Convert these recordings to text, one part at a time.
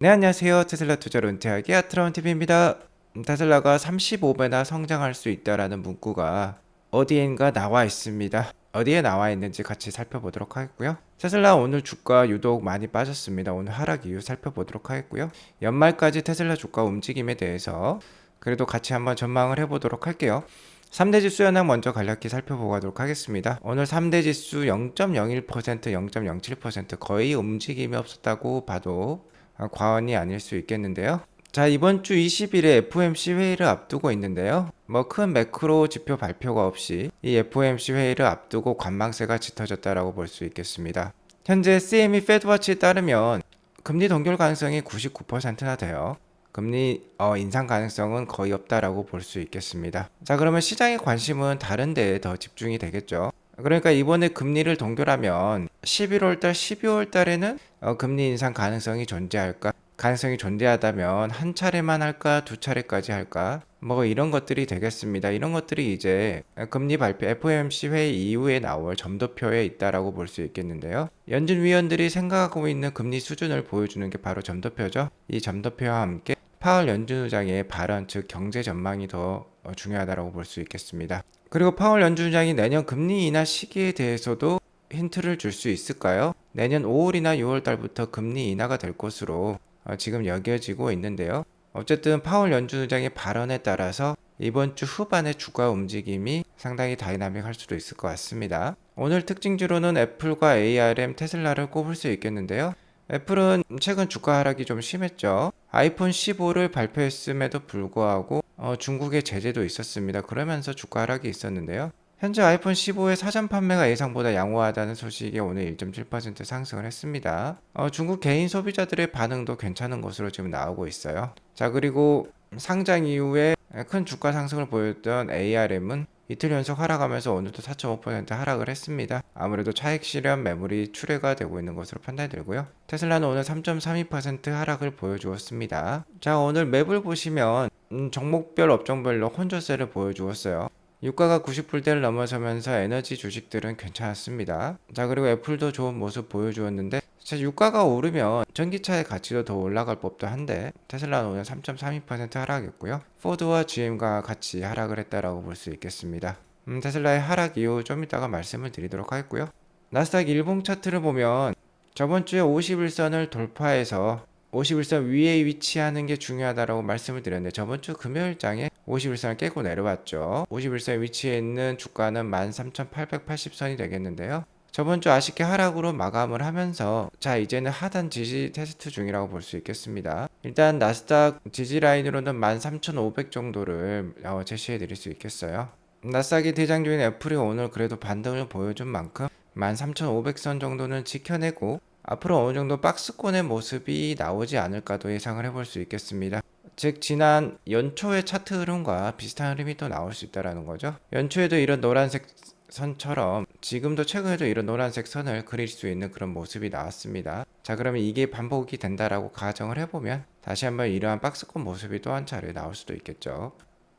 네, 안녕하세요. 테슬라 투자로 은퇴하기 아트라운 TV입니다. 테슬라가 35배나 성장할 수 있다라는 문구가 어디엔가 나와 있습니다. 어디에 나와 있는지 같이 살펴보도록 하겠고요. 테슬라 오늘 주가 유독 많이 빠졌습니다. 오늘 하락 이유 살펴보도록 하겠고요. 연말까지 테슬라 주가 움직임에 대해서 그래도 같이 한번 전망을 해보도록 할게요. 3대 지수 현황 먼저 간략히 살펴보도록 하겠습니다. 오늘 3대 지수 0.01%, 0.07% 거의 움직임이 없었다고 봐도 과언이 아닐 수 있겠는데요. 자, 이번 주 20일에 FOMC 회의를 앞두고 있는데요. 뭐 큰 매크로 지표 발표가 없이 이 FOMC 회의를 앞두고 관망세가 짙어졌다라고 볼 수 있겠습니다. 현재 CME 페드워치에 따르면 금리 동결 가능성이 99%나 돼요. 금리 인상 가능성은 거의 없다라고 볼 수 있겠습니다. 자, 그러면 시장의 관심은 다른 데에 더 집중이 되겠죠. 그러니까 이번에 금리를 동결하면 11월 달, 12월 달에는 금리 인상 가능성이 존재할까? 가능성이 존재하다면 한 차례만 할까? 두 차례까지 할까? 뭐 이런 것들이 되겠습니다. 이런 것들이 이제 금리 발표 FOMC 회의 이후에 나올 점도표에 있다라고 볼 수 있겠는데요. 연준 위원들이 생각하고 있는 금리 수준을 보여주는 게 바로 점도표죠. 이 점도표와 함께 파월 연준 의장의 발언, 즉 경제 전망이 더 중요하다고 볼 수 있겠습니다. 그리고 파월 연준 의장이 내년 금리 인하 시기에 대해서도 힌트를 줄 수 있을까요? 내년 5월이나 6월 달부터 금리 인하가 될 것으로 지금 여겨지고 있는데요. 어쨌든 파월 연준 의장의 발언에 따라서 이번 주 후반의 주가 움직임이 상당히 다이나믹할 수도 있을 것 같습니다. 오늘 특징주로는 애플과 ARM, 테슬라를 꼽을 수 있겠는데요. 애플은 최근 주가 하락이 좀 심했죠. 아이폰 15를 발표했음에도 불구하고 중국의 제재도 있었습니다. 그러면서 주가 하락이 있었는데요. 현재 아이폰 15의 사전 판매가 예상보다 양호하다는 소식이 오늘 1.7% 상승을 했습니다. 중국 개인 소비자들의 반응도 괜찮은 것으로 지금 나오고 있어요. 자, 그리고 상장 이후에 큰 주가 상승을 보였던 ARM은 이틀 연속 하락하면서 오늘도 4.5% 하락을 했습니다. 아무래도 차익 실현 매물이 출회가 되고 있는 것으로 판단이 들고요. 테슬라는 오늘 3.32% 하락을 보여주었습니다. 자, 오늘 맵을 보시면 종목별 업종별로 혼조세를 보여주었어요. 유가가 90불대를 넘어서면서 에너지 주식들은 괜찮았습니다. 자, 그리고 애플도 좋은 모습 보여주었는데 유가가 오르면 전기차의 가치도 더 올라갈 법도 한데 테슬라는 오늘 3.32% 하락했고요. 포드와 GM과 같이 하락을 했다라고 볼 수 있겠습니다. 테슬라의 하락 이후 좀 이따가 말씀을 드리도록 하겠고요. 나스닥 일봉 차트를 보면 저번 주에 51선을 돌파해서 51선 위에 위치하는 게 중요하다고 말씀을 드렸는데 저번 주 금요일장에 51선을 깨고 내려왔죠. 51선 위치에 있는 주가는 13,880선이 되겠는데요. 저번 주 아쉽게 하락으로 마감을 하면서 자, 이제는 하단 지지 테스트 중이라고 볼 수 있겠습니다. 일단 나스닥 지지 라인으로는 13,500 정도를 제시해 드릴 수 있겠어요. 나스닥이 대장주인 애플이 오늘 그래도 반등을 보여준 만큼 13,500선 정도는 지켜내고 앞으로 어느 정도 박스권의 모습이 나오지 않을까도 예상을 해볼 수 있겠습니다. 즉 지난 연초의 차트 흐름과 비슷한 흐름이 또 나올 수 있다는 거죠. 연초에도 이런 노란색 선처럼 지금도 최근에도 이런 노란색 선을 그릴 수 있는 그런 모습이 나왔습니다. 자, 그러면 이게 반복이 된다라고 가정을 해보면 다시 한번 이러한 박스권 모습이 또 한 차례 나올 수도 있겠죠.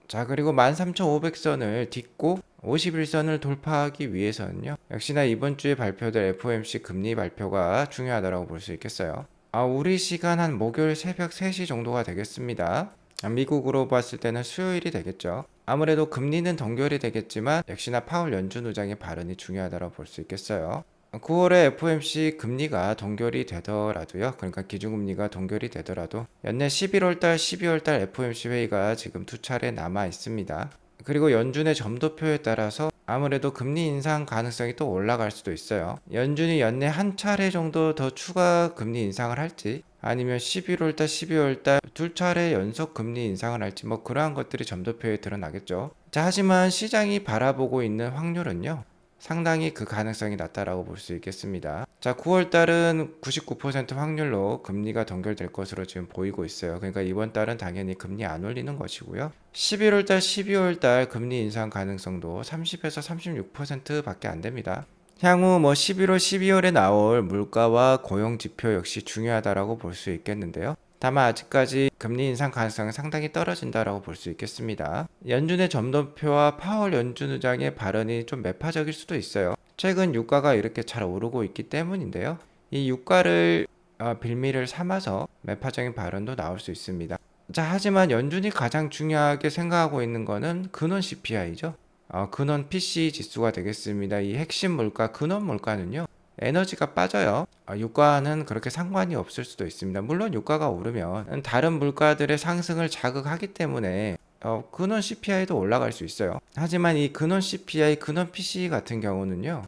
자, 그리고 13,500선을 딛고 51선을 돌파하기 위해서는요. 역시나 이번 주에 발표될 FOMC 금리 발표가 중요하다고 볼 수 있겠어요. 우리 시간 한 목요일 새벽 3시 정도가 되겠습니다. 미국으로 봤을 때는 수요일이 되겠죠. 아무래도 금리는 동결이 되겠지만 역시나 파월 연준 의장의 발언이 중요하다고 볼 수 있겠어요. 9월에 FOMC 금리가 동결이 되더라도요. 그러니까 기준금리가 동결이 되더라도 연내 11월달, 12월달 FOMC 회의가 지금 두 차례 남아 있습니다. 그리고 연준의 점도표에 따라서 아무래도 금리 인상 가능성이 또 올라갈 수도 있어요. 연준이 연내 한 차례 정도 더 추가 금리 인상을 할지 아니면 11월달, 12월달 두 차례 연속 금리 인상을 할지 뭐 그러한 것들이 점도표에 드러나겠죠. 자, 하지만 시장이 바라보고 있는 확률은요. 상당히 그 가능성이 낮다라고 볼 수 있겠습니다. 자, 9월 달은 99% 확률로 금리가 동결될 것으로 지금 보이고 있어요. 그러니까 이번 달은 당연히 금리 안 올리는 것이고요. 11월 달, 12월 달 금리 인상 가능성도 30에서 36%밖에 안 됩니다. 향후 뭐 11월, 12월에 나올 물가와 고용 지표 역시 중요하다라고 볼 수 있겠는데요. 다만 아직까지 금리 인상 가능성은 상당히 떨어진다라고 볼 수 있겠습니다. 연준의 점도표와 파월 연준 의장의 발언이 좀 매파적일 수도 있어요. 최근 유가가 이렇게 잘 오르고 있기 때문인데요. 이 유가를 빌미를 삼아서 매파적인 발언도 나올 수 있습니다. 자, 하지만 연준이 가장 중요하게 생각하고 있는 거는 근원 CPI죠. 근원 PC 지수가 되겠습니다. 이 핵심 물가, 근원 물가는요, 에너지가 빠져요. 유가는 그렇게 상관이 없을 수도 있습니다. 물론 유가가 오르면 다른 물가들의 상승을 자극하기 때문에 근원 CPI도 올라갈 수 있어요. 하지만 이 근원 CPI, 근원 PC 같은 경우는요,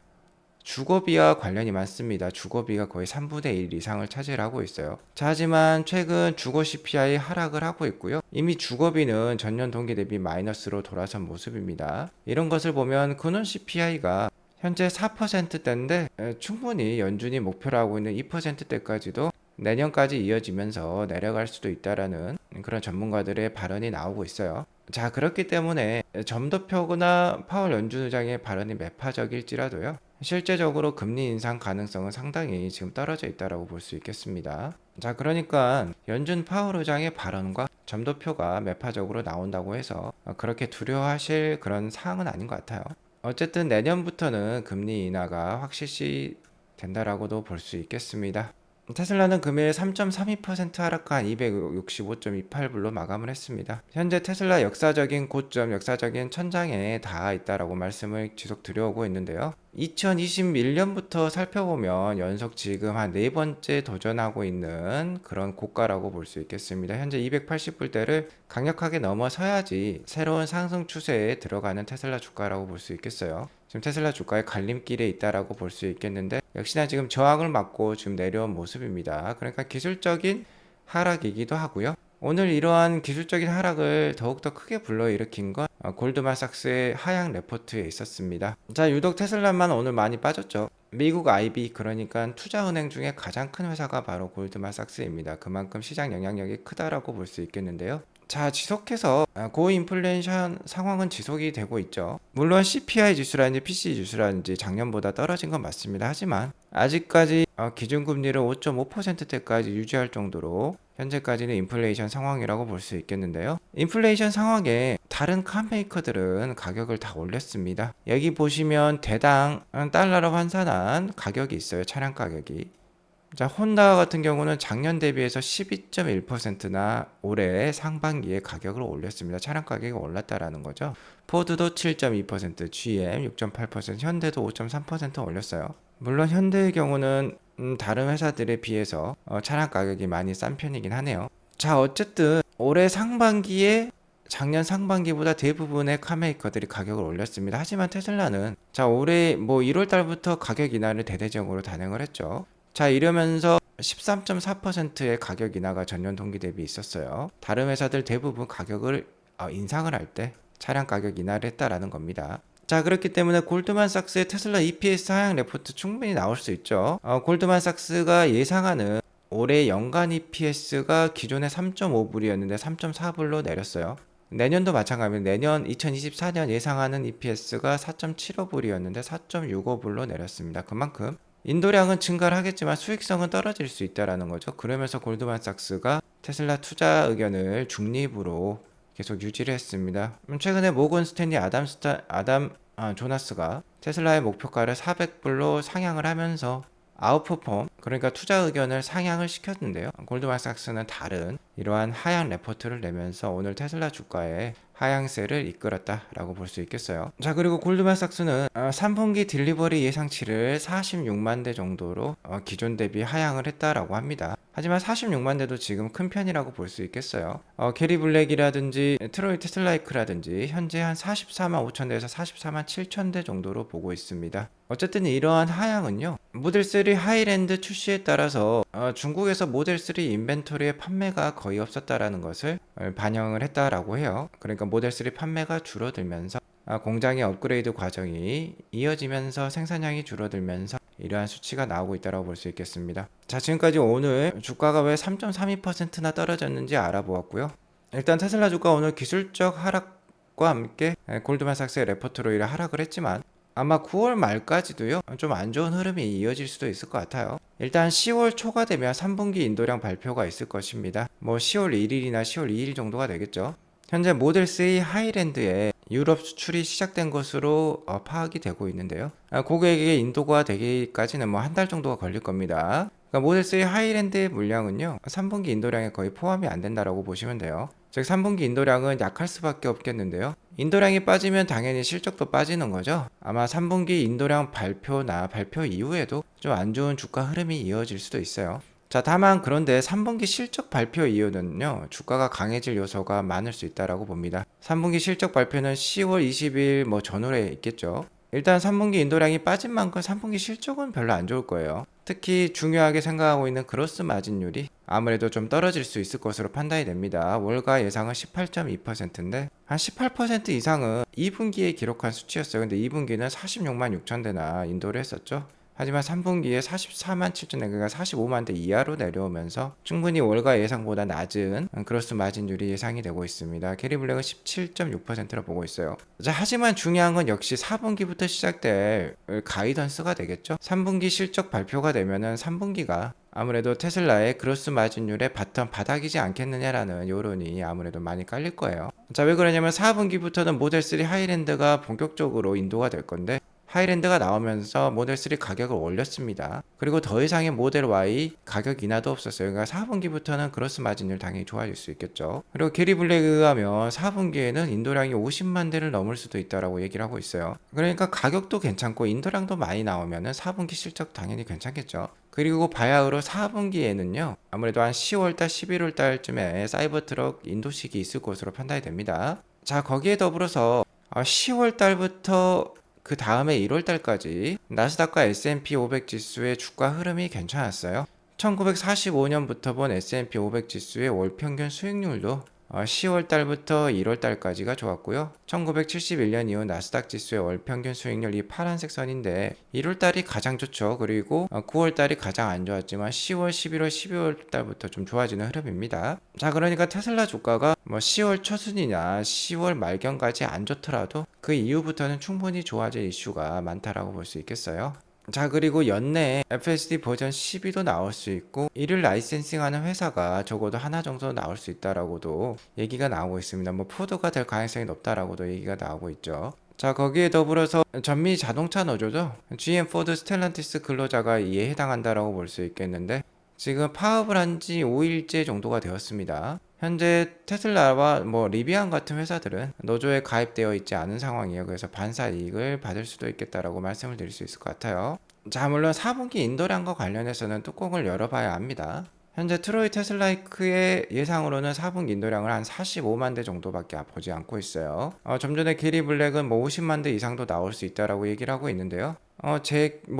주거비와 관련이 많습니다. 주거비가 거의 3분의 1 이상을 차지하고 있어요. 자, 하지만 최근 주거 CPI 하락을 하고 있고요. 이미 주거비는 전년 동기 대비 마이너스로 돌아선 모습입니다. 이런 것을 보면 근원 CPI가 현재 4%대인데 충분히 연준이 목표로 하고 있는 2%대까지도 내년까지 이어지면서 내려갈 수도 있다라는 그런 전문가들의 발언이 나오고 있어요. 자, 그렇기 때문에 점도표나 파월 연준 의장의 발언이 매파적일지라도요, 실제적으로 금리 인상 가능성은 상당히 지금 떨어져 있다고 볼 수 있겠습니다. 자, 그러니까 연준 파월 의장의 발언과 점도표가 매파적으로 나온다고 해서 그렇게 두려워하실 그런 사항은 아닌 것 같아요. 어쨌든 내년부터는 금리 인하가 확실시 된다라고도 볼 수 있겠습니다. 테슬라는 금일 3.32% 하락한 265.28불로 마감을 했습니다. 현재 테슬라 역사적인 고점, 역사적인 천장에 닿아 있다라고 말씀을 지속 드려오고 있는데요. 2021년부터 살펴보면 연속 지금 한 4번째 도전하고 있는 그런 고가라고 볼 수 있겠습니다. 현재 280불대를 강력하게 넘어서야지 새로운 상승 추세에 들어가는 테슬라 주가라고 볼 수 있겠어요. 지금 테슬라 주가의 갈림길에 있다라고 볼 수 있겠는데, 역시나 지금 저항을 맞고 지금 내려온 모습입니다. 그러니까 기술적인 하락이기도 하고요. 오늘 이러한 기술적인 하락을 더욱더 크게 불러일으킨 건 골드만삭스의 하향 레포트에 있었습니다. 자, 유독 테슬라만 오늘 많이 빠졌죠. 미국 IB, 그러니까 투자은행 중에 가장 큰 회사가 바로 골드만삭스입니다. 그만큼 시장 영향력이 크다라고 볼 수 있겠는데요. 자, 지속해서 고인플레이션 상황은 지속이 되고 있죠. 물론 CPI 지수라든지 PC 지수라든지 작년보다 떨어진 건 맞습니다. 하지만 아직까지 기준금리를 5.5%대까지 유지할 정도로 현재까지는 인플레이션 상황이라고 볼 수 있겠는데요. 인플레이션 상황에 다른 카메이커들은 가격을 다 올렸습니다. 여기 보시면 대당 달러로 환산한 가격이 있어요. 차량 가격이. 자, 혼다 같은 경우는 작년 대비해서 12.1%나 올해 상반기에 가격을 올렸습니다. 차량 가격이 올랐다라는 거죠. 포드도 7.2%, GM 6.8%, 현대도 5.3% 올렸어요. 물론 현대의 경우는 다른 회사들에 비해서 차량 가격이 많이 싼 편이긴 하네요. 자, 어쨌든 올해 상반기에 작년 상반기보다 대부분의 카메이커들이 가격을 올렸습니다. 하지만 테슬라는 올해 1월 달부터 가격 인하를 대대적으로 단행을 했죠. 자, 이러면서 13.4%의 가격 인하가 전년 동기 대비 있었어요. 다른 회사들 대부분 가격을 인상을 할 때 차량 가격 인하를 했다라는 겁니다. 자, 그렇기 때문에 골드만삭스의 테슬라 EPS 하향 레포트 충분히 나올 수 있죠. 골드만삭스가 예상하는 올해 연간 EPS가 기존에 3.5불이었는데 3.4불로 내렸어요. 내년도 마찬가지입니다. 내년 2024년 예상하는 EPS가 4.75불이었는데 4.65불로 내렸습니다. 그만큼 인도량은 증가를 하겠지만 수익성은 떨어질 수 있다라는 거죠. 그러면서 골드만삭스가 테슬라 투자 의견을 중립으로 계속 유지를 했습니다. 최근에 모건 스탠리 조나스가 테슬라의 목표가를 400불로 상향을 하면서 아웃퍼폼, 그러니까 투자 의견을 상향을 시켰는데요. 골드만삭스는 다른 이러한 하향 레포트를 내면서 오늘 테슬라 주가에 하향세를 이끌었다라고 볼 수 있겠어요. 자, 그리고 골드만삭스는 3분기 딜리버리 예상치를 46만 대 정도로 기존 대비 하향을 했다라고 합니다. 하지만 46만 대도 지금 큰 편이라고 볼 수 있겠어요. 캐리 블랙이라든지 트로이 테슬라이크라든지 현재 한 44만 5천 대에서 44만 7천 대 정도로 보고 있습니다. 어쨌든 이러한 하향은요, 모델 3 하이랜드 출시에 따라서 중국에서 모델 3 인벤토리의 판매가 거의 없었다라는 것을 반영을 했다라고 해요. 그러니까 모델 3 판매가 줄어들면서 공장의 업그레이드 과정이 이어지면서 생산량이 줄어들면서 이러한 수치가 나오고 있다고 볼 수 있겠습니다. 자, 지금까지 오늘 주가가 왜 3.32%나 떨어졌는지 알아보았고요. 일단 테슬라 주가 오늘 기술적 하락과 함께 골드만삭스의 레포트로 이래 하락을 했지만 아마 9월 말까지도요, 좀 안 좋은 흐름이 이어질 수도 있을 것 같아요. 일단 10월 초가 되면 3분기 인도량 발표가 있을 것입니다. 10월 1일이나 10월 2일 정도가 되겠죠. 현재 모델 3 하이랜드에 유럽 수출이 시작된 것으로 파악이 되고 있는데요. 고객에게 인도가 되기까지는 한 달 정도가 걸릴 겁니다. 그러니까 모델 3 하이랜드의 물량은요 3분기 인도량에 거의 포함이 안 된다라고 보시면 돼요. 즉 3분기 인도량은 약할 수밖에 없겠는데요. 인도량이 빠지면 당연히 실적도 빠지는 거죠. 아마 3분기 인도량 발표나 발표 이후에도 좀 안 좋은 주가 흐름이 이어질 수도 있어요. 자, 다만 그런데 3분기 실적 발표 이후는요 주가가 강해질 요소가 많을 수 있다라고 봅니다. 3분기 실적 발표는 10월 20일 뭐 전후에 있겠죠. 일단 3분기 인도량이 빠진 만큼 3분기 실적은 별로 안 좋을 거예요. 특히 중요하게 생각하고 있는 그로스 마진율이 아무래도 좀 떨어질 수 있을 것으로 판단이 됩니다. 월가 예상은 18.2%인데 한 18% 이상은 2분기에 기록한 수치였어요. 근데 2분기는 46만 6천 대나 인도를 했었죠. 하지만 3분기에 44만 7천 대, 그러니까 45만 대 이하로 내려오면서 충분히 월가 예상보다 낮은 그로스 마진율이 예상이 되고 있습니다. 캐리블랙은 17.6%로 보고 있어요. 자, 하지만 중요한 건 역시 4분기부터 시작될 가이던스가 되겠죠. 3분기 실적 발표가 되면은 3분기가 아무래도 테슬라의 그로스 마진율의 바텀 바닥이지 않겠느냐라는 여론이 아무래도 많이 깔릴 거예요. 자, 왜 그러냐면 4분기부터는 모델 3 하이랜드가 본격적으로 인도가 될 건데 하이랜드가 나오면서 모델 3 가격을 올렸습니다. 그리고 더 이상의 모델 Y 가격 인하도 없었어요. 그러니까 4분기부터는 그로스 마진율 당연히 좋아질 수 있겠죠. 그리고 게리 블랙에 의하면 4분기에는 인도량이 50만 대를 넘을 수도 있다라고 얘기를 하고 있어요. 그러니까 가격도 괜찮고 인도량도 많이 나오면은 4분기 실적 당연히 괜찮겠죠. 그리고 바야흐로 4분기에는요 아무래도 한 10월달 11월달쯤에 사이버트럭 인도식이 있을 것으로 판단이 됩니다. 자, 거기에 더불어서 10월달부터 그 다음에 1월달까지 나스닥과 S&P 500 지수의 주가 흐름이 괜찮았어요. 1945년부터 본 S&P 500 지수의 월 평균 수익률도 10월 달부터 1월 달까지가 좋았고요. 1971년 이후 나스닥 지수의 월 평균 수익률 이 파란색 선인데 1월 달이 가장 좋죠. 그리고 9월 달이 가장 안 좋았지만 10월, 11월, 12월 달부터 좀 좋아지는 흐름입니다. 자, 그러니까 테슬라 주가가 뭐 10월 초순이나 10월 말경까지 안 좋더라도 그 이후부터는 충분히 좋아질 이슈가 많다라고 볼 수 있겠어요. 자, 그리고 연내에 FSD 버전 12도 나올 수 있고 일일 라이센싱하는 회사가 적어도 하나 정도 나올 수 있다라고도 얘기가 나오고 있습니다. 뭐 포드가 될 가능성이 높다라고도 얘기가 나오고 있죠. 자, 거기에 더불어서 전미 자동차 노조죠. GM, 포드, 스텔란티스 근로자가 이에 해당한다라고 볼 수 있겠는데 지금 파업을 한 지 5일째 정도가 되었습니다. 현재 테슬라와 뭐 리비안 같은 회사들은 노조에 가입되어 있지 않은 상황이에요. 그래서 반사 이익을 받을 수도 있겠다라고 말씀을 드릴 수 있을 것 같아요. 자, 물론 4분기 인도량과 관련해서는 뚜껑을 열어봐야 합니다. 현재 트로이 테슬라이크의 예상으로는 4분기 인도량을 한 45만 대 정도밖에 보지 않고 있어요. 좀 전에 게리 블랙은 뭐 50만 대 이상도 나올 수 있다라고 얘기를 하고 있는데요.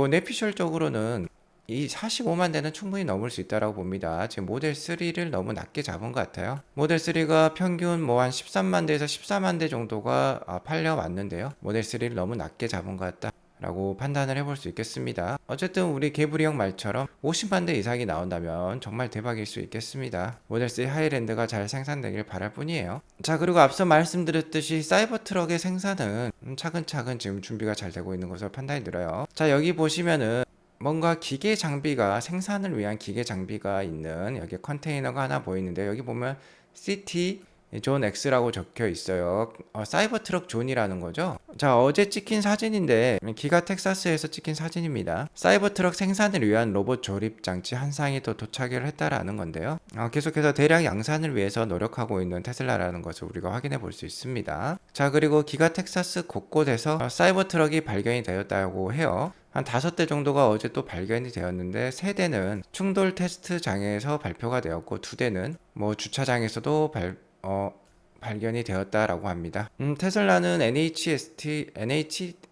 내피셜적으로는 이 45만 대는 충분히 넘을 수 있다고 봅니다. 지금 모델 3를 너무 낮게 잡은 것 같아요. 모델 3가 평균 뭐 한 13만 대에서 14만 대 정도가 팔려왔는데요. 모델 3를 너무 낮게 잡은 것 같다 라고 판단을 해볼 수 있겠습니다. 어쨌든 우리 개브리 형 말처럼 50만 대 이상이 나온다면 정말 대박일 수 있겠습니다. 모델 3 하이랜드가 잘 생산되길 바랄 뿐이에요. 자, 그리고 앞서 말씀드렸듯이 사이버트럭의 생산은 차근차근 지금 준비가 잘 되고 있는 것으로 판단이 들어요. 자, 여기 보시면은 뭔가 기계 장비가 생산을 위한 기계 장비가 있는 여기 컨테이너가 하나 보이는데 여기 보면 CT 존 X라고 적혀 있어요. 사이버트럭 존이라는 거죠. 자, 어제 찍힌 사진인데 기가 텍사스에서 찍힌 사진입니다. 사이버트럭 생산을 위한 로봇 조립 장치 한 쌍이 또 도착을 했다라는 건데요. 계속해서 대량 양산을 위해서 노력하고 있는 테슬라라는 것을 우리가 확인해 볼 수 있습니다. 자, 그리고 기가 텍사스 곳곳에서 사이버트럭이 발견이 되었다고 해요. 한 5대 정도가 어제 또 발견이 되었는데 3대는 충돌 테스트 장에서 발표가 되었고 2대는 뭐 주차장에서도 발견이 되었다라고 합니다. 테슬라는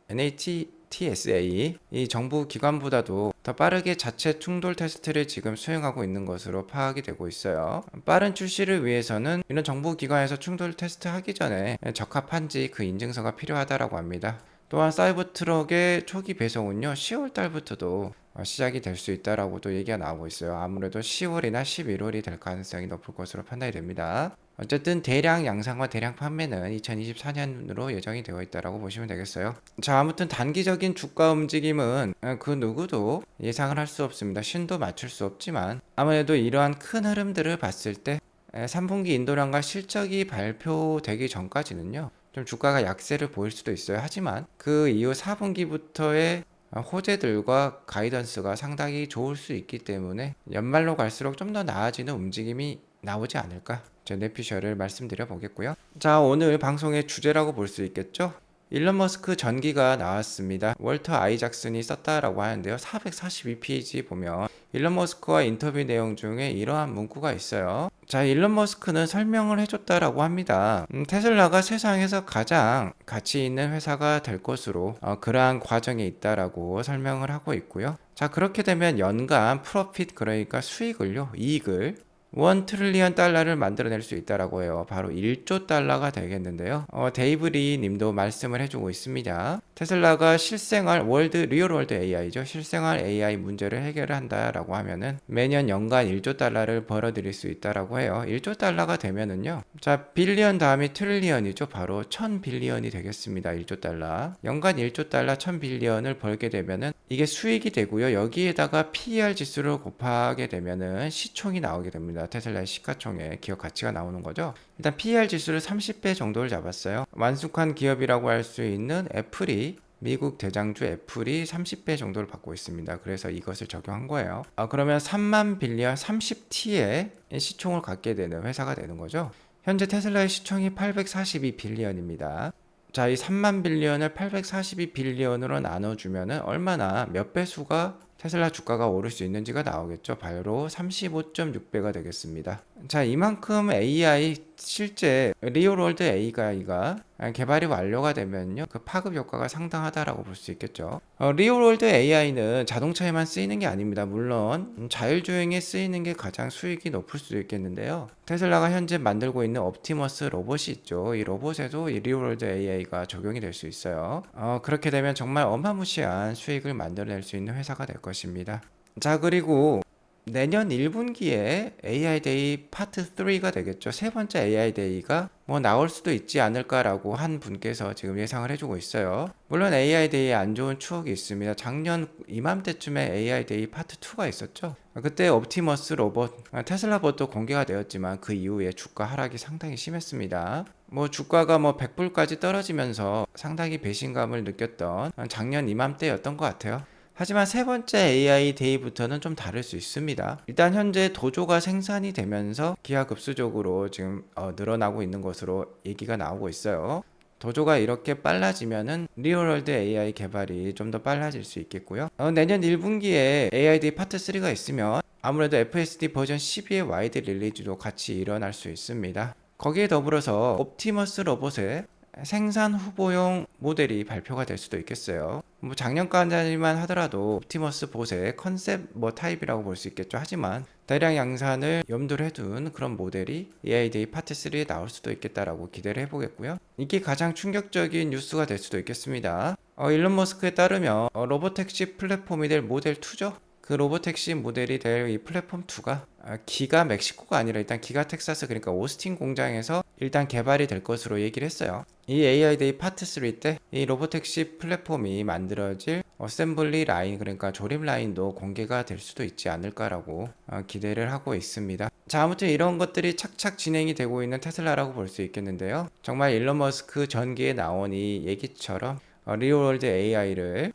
NHTSA 이 정부 기관보다도 더 빠르게 자체 충돌 테스트를 지금 수행하고 있는 것으로 파악이 되고 있어요. 빠른 출시를 위해서는 이런 정부 기관에서 충돌 테스트 하기 전에 적합한지 그 인증서가 필요하다라고 합니다. 또한 사이버트럭의 초기 배송은요 10월 달부터도 시작이 될 수 있다라고도 얘기가 나오고 있어요. 아무래도 10월이나 11월이 될 가능성이 높을 것으로 판단이 됩니다. 어쨌든 대량 양산과 대량 판매는 2024년으로 예정이 되어 있다라고 보시면 되겠어요. 자, 아무튼 단기적인 주가 움직임은 그 누구도 예상을 할 수 없습니다. 신도 맞출 수 없지만 아무래도 이러한 큰 흐름들을 봤을 때 3분기 인도량과 실적이 발표되기 전까지는요 좀 주가가 약세를 보일 수도 있어요. 하지만 그 이후 4분기부터의 호재들과 가이던스가 상당히 좋을 수 있기 때문에 연말로 갈수록 좀 더 나아지는 움직임이 나오지 않을까, 제 뇌피셜을 말씀드려 보겠고요. 자, 오늘 방송의 주제라고 볼 수 있겠죠. 일론 머스크 전기가 나왔습니다. 월터 아이작슨이 썼다라고 하는데요. 442페이지 보면 일론 머스크와 인터뷰 내용 중에 이러한 문구가 있어요. 자, 일론 머스크는 설명을 해줬다라고 합니다. 테슬라가 세상에서 가장 가치 있는 회사가 될 것으로 그러한 과정에 있다라고 설명을 하고 있고요. 자, 그렇게 되면 연간 프로핏, 그러니까 수익을요, 이익을 1 트릴리언 달러를 만들어낼 수 있다라고 해요. 바로 1조 달러가 되겠는데요. 데이브 리 님도 말씀을 해주고 있습니다. 테슬라가 실생활 리얼 월드 AI죠. 실생활 AI 문제를 해결한다라고 하면은 매년 연간 1조 달러를 벌어들일 수 있다라고 해요. 1조 달러가 되면은요. 자, 빌리언 다음이 트릴리언이죠. 바로 1000빌리언이 되겠습니다. 1조 달러. 연간 1조 달러 1000빌리언을 벌게 되면은 이게 수익이 되고요. 여기에다가 PER 지수를 곱하게 되면은 시총이 나오게 됩니다. 테슬라의 시가총액 기업 가치가 나오는 거죠. 일단 PER 지수를 30배 정도를 잡았어요. 완숙한 기업이라고 할 수 있는 애플이, 미국 대장주 애플이 30배 정도를 받고 있습니다. 그래서 이것을 적용한 거예요. 그러면 3만 빌리언 30T의 시총을 갖게 되는 회사가 되는 거죠. 현재 테슬라의 시총이 842빌리언입니다. 자, 이 3만 빌리언을 842빌리언으로 나눠주면은 얼마나, 몇 배수가 테슬라 주가가 오를 수 있는지가 나오겠죠. 바로 35.6배가 되겠습니다. 자, 이만큼 AI, 실제 리얼월드 AI가 개발이 완료가 되면요, 그 파급 효과가 상당하다라고 볼 수 있겠죠. 리얼월드 AI는 자동차에만 쓰이는 게 아닙니다. 물론 자율주행에 쓰이는 게 가장 수익이 높을 수도 있겠는데요. 테슬라가 현재 만들고 있는 옵티머스 로봇이 있죠. 이 로봇에도 이 리얼월드 AI가 적용이 될 수 있어요. 그렇게 되면 정말 어마무시한 수익을 만들어낼 수 있는 회사가 될 것입니다. 자, 그리고 내년 1분기에 AI 파트 3가 되겠죠. 세 번째 AI 데이가 나올 수도 있지 않을까라고 한 분께서 지금 예상을 해주고 있어요. 물론 AI 데이에 안 좋은 추억이 있습니다. 작년 이맘때쯤에 AI 데이 파트 2가 있었죠. 그때 옵티머스 로봇, 테슬라 봇도 공개가 되었지만 그 이후에 주가 하락이 상당히 심했습니다. 주가가 100불까지 떨어지면서 상당히 배신감을 느꼈던 작년 이맘때였던 것 같아요. 하지만 세 번째 AI 데이부터는 좀 다를 수 있습니다. 일단 현재 도조가 생산이 되면서 기하급수적으로 지금 늘어나고 있는 것으로 얘기가 나오고 있어요. 도조가 이렇게 빨라지면은 리얼월드 AI 개발이 좀 더 빨라질 수 있겠고요. 내년 1분기에 AI 데이 파트 3가 있으면 아무래도 FSD 버전 12의 와이드 릴리즈도 같이 일어날 수 있습니다. 거기에 더불어서 옵티머스 로봇의 생산 후보용 모델이 발표가 될 수도 있겠어요. 작년까지만 하더라도 옵티머스 봇의 컨셉 타입이라고 볼 수 있겠죠. 하지만 대량 양산을 염두를 해둔 그런 모델이 AI 파트 3에 나올 수도 있겠다라고 기대를 해보겠고요. 이게 가장 충격적인 뉴스가 될 수도 있겠습니다. 일론 머스크에 따르면 로보택시 플랫폼이 될 모델 2죠. 그 로보택시 모델이 될 이 플랫폼 2가 기가 멕시코가 아니라 일단 기가 텍사스, 그러니까 오스틴 공장에서 일단 개발이 될 것으로 얘기를 했어요. 이 AI 데이 파트 3 때 이 로보택시 플랫폼이 만들어질 어셈블리 라인, 그러니까 조립 라인도 공개가 될 수도 있지 않을까라고 기대를 하고 있습니다. 자, 아무튼 이런 것들이 착착 진행이 되고 있는 테슬라라고 볼 수 있겠는데요. 정말 일론 머스크 전기에 나온 이 얘기처럼 리얼월드 AI를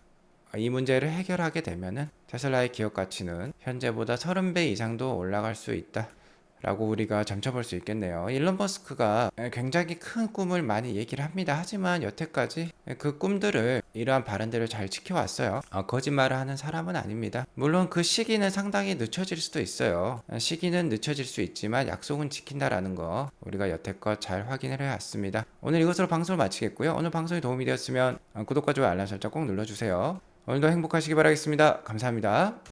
이 문제를 해결하게 되면은 테슬라의 기업 가치는 현재보다 30배 이상도 올라갈 수 있다 라고 우리가 점쳐볼 수 있겠네요. 일론 머스크가 굉장히 큰 꿈을 많이 얘기를 합니다. 하지만 여태까지 그 꿈들을, 이러한 발언들을 잘 지켜왔어요. 거짓말을 하는 사람은 아닙니다. 물론 그 시기는 상당히 늦춰질 수도 있어요. 시기는 늦춰질 수 있지만 약속은 지킨다라는 거 우리가 여태껏 잘 확인을 해왔습니다. 오늘 이것으로 방송을 마치겠고요. 오늘 방송이 도움이 되었으면 구독과 좋아요, 알람 설정 꼭 눌러주세요. 오늘도 행복하시기 바라겠습니다. 감사합니다.